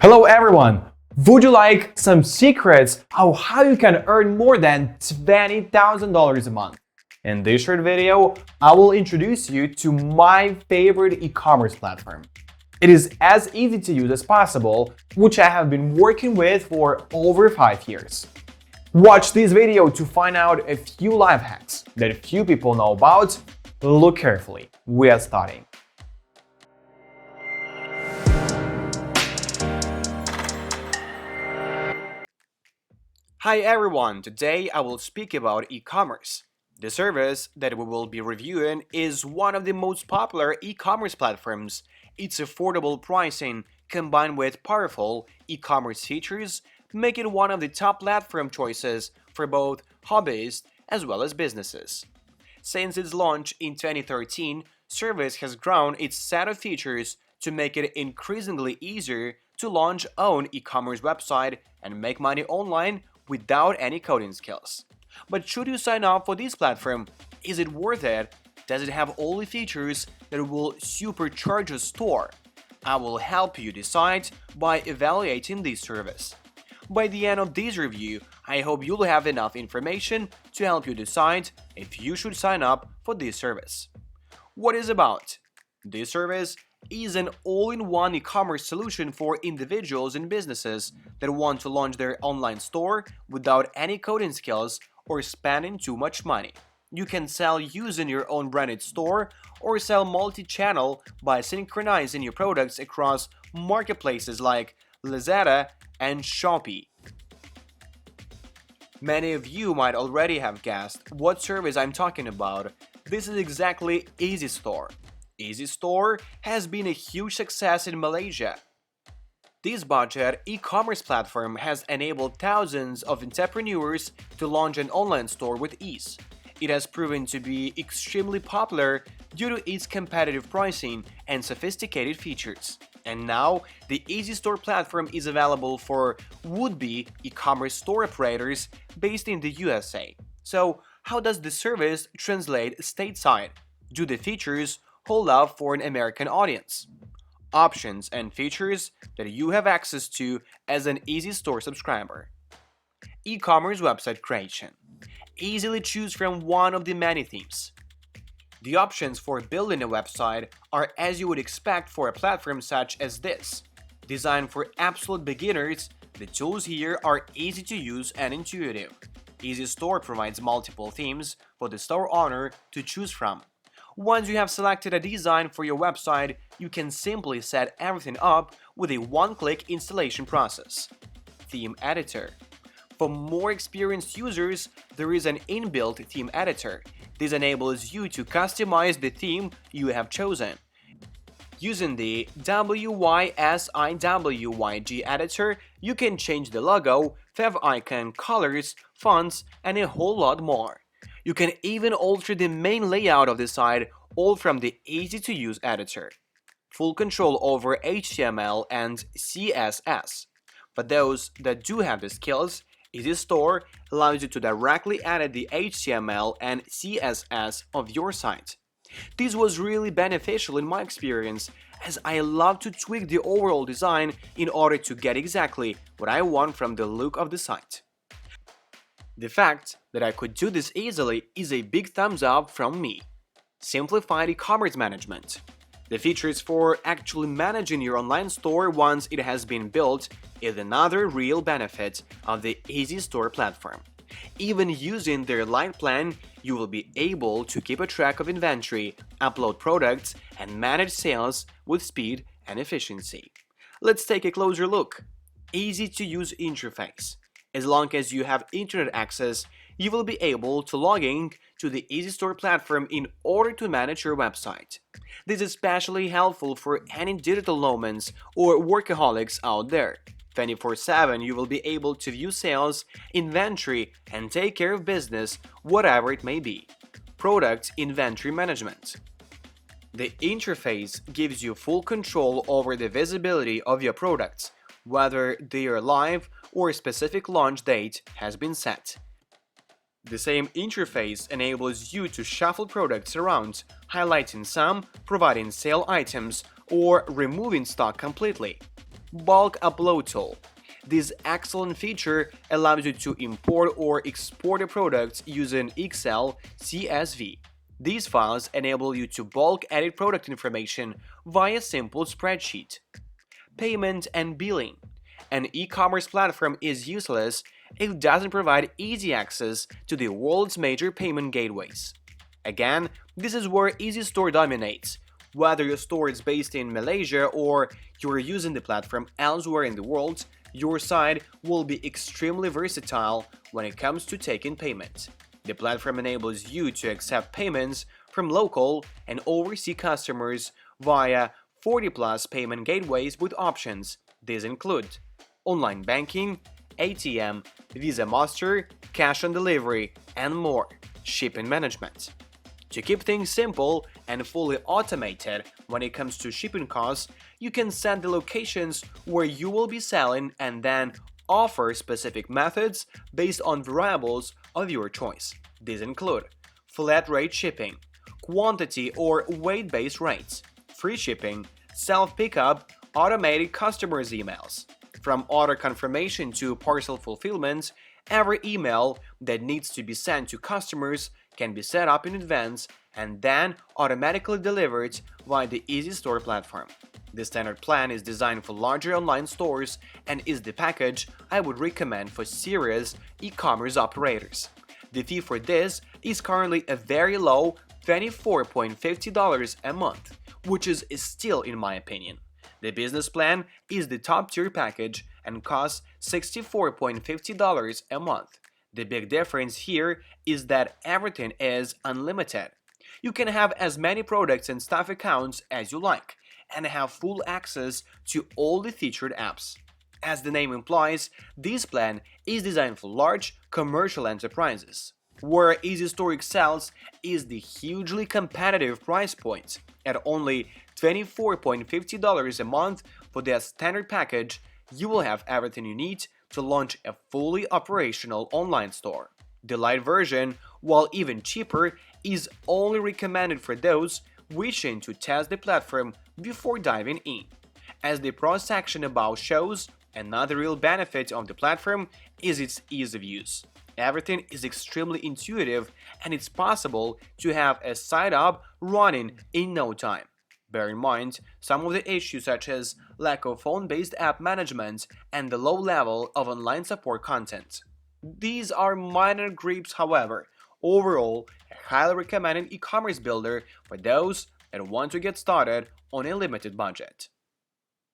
Hello everyone! Would you like some secrets of how you can earn more than $20,000 a month? In this short video, I will introduce you to my favorite e-commerce platform. It is as easy to use as possible, which I have been working with for over 5 years. Watch this video to find out a few life hacks that few people know about. Look carefully. We are starting. Hi everyone, today I will speak about e-commerce. The service that we will be reviewing is one of the most popular e-commerce platforms. Its affordable pricing combined with powerful e-commerce features make it one of the top platform choices for both hobbyists as well as businesses. Since its launch in 2013, service has grown its set of features to make it increasingly easier to launch own e-commerce website and make money online without any coding skills. But should you sign up for this platform? Is it worth it? Does it have all the features that will supercharge a store? I will help you decide by evaluating this service. By the end of this review, I hope you'll have enough information to help you decide if you should sign up for this service. What is about? This service is an all-in-one e-commerce solution for individuals and businesses that want to launch their online store without any coding skills or spending too much money. You can sell using your own branded store or sell multi-channel by synchronizing your products across marketplaces like Lazada and Shopee. Many of you might already have guessed what service I'm talking about. This is exactly Easy Store. Easy Store has been a huge success in Malaysia. This budget e-commerce platform has enabled thousands of entrepreneurs to launch an online store with ease. It has proven to be extremely popular due to its competitive pricing and sophisticated features. And now, the Easy Store platform is available for would-be e-commerce store operators based in the USA. So, how does the service translate stateside? Do the features hold up for an American audience? Options and features that you have access to as an Easy Store subscriber. E-commerce website creation. Easily choose from one of the many themes. The options for building a website are as you would expect for a platform such as this. Designed for absolute beginners, the tools here are easy to use and intuitive. Easy Store provides multiple themes for the store owner to choose from. Once you have selected a design for your website, you can simply set everything up with a one-click installation process. Theme Editor. For more experienced users, there is an inbuilt theme editor. This enables you to customize the theme you have chosen. Using the WYSIWYG editor, you can change the logo, favicon, colors, fonts, and a whole lot more. You can even alter the main layout of the site, all from the easy-to-use editor. Full control over HTML and CSS. For those that do have the skills, Easy Store allows you to directly edit the HTML and CSS of your site. This was really beneficial in my experience, as I love to tweak the overall design in order to get exactly what I want from the look of the site. The fact that I could do this easily is a big thumbs up from me. Simplified e-commerce management. The features for actually managing your online store once it has been built is another real benefit of the Easy Store platform. Even using their light plan, you will be able to keep a track of inventory, upload products, and manage sales with speed and efficiency. Let's take a closer look. Easy to use interface. As long as you have internet access, you will be able to log in to the Easy Store platform in order to manage your website. This is especially helpful for any digital nomads or workaholics out there. 24/7 you will be able to view sales, inventory, and take care of business, whatever it may be. Product inventory management. The interface gives you full control over the visibility of your products, whether they are live or a specific launch date has been set. The same interface enables you to shuffle products around, highlighting some, providing sale items, or removing stock completely. Bulk Upload Tool. This excellent feature allows you to import or export a product using Excel CSV. These files enable you to bulk edit product information via simple spreadsheet. Payment and billing. An e-commerce platform is useless if it doesn't provide easy access to the world's major payment gateways. Again, this is where Easy Store dominates. Whether your store is based in Malaysia or you're using the platform elsewhere in the world, your site will be extremely versatile when it comes to taking payment. The platform enables you to accept payments from local and overseas customers via 40+ payment gateways with options. These include online banking, ATM, Visa Master, cash on delivery, and more. Shipping management. To keep things simple and fully automated when it comes to shipping costs, you can set the locations where you will be selling and then offer specific methods based on variables of your choice. These include flat rate shipping, quantity or weight-based rates, free shipping, self-pickup, automated customers' emails. From order confirmation to parcel fulfillment, every email that needs to be sent to customers can be set up in advance and then automatically delivered via the Easy Store platform. The standard plan is designed for larger online stores and is the package I would recommend for serious e-commerce operators. The fee for this is currently a very low $24.50 a month, which is still, in my opinion. The business plan is the top-tier package and costs $64.50 a month. The big difference here is that everything is unlimited. You can have as many products and staff accounts as you like, and have full access to all the featured apps. As the name implies, this plan is designed for large commercial enterprises. Where Easy Store excels is the hugely competitive price point. At only $24.50 a month for their standard package, you will have everything you need to launch a fully operational online store. The light version, while even cheaper, is only recommended for those wishing to test the platform before diving in. As the pro section above shows, another real benefit of the platform is its ease of use. Everything is extremely intuitive and it's possible to have a site up running in no time. Bear in mind some of the issues such as lack of phone-based app management and the low level of online support content. These are minor gripes, however. Overall, a highly recommended e-commerce builder for those that want to get started on a limited budget.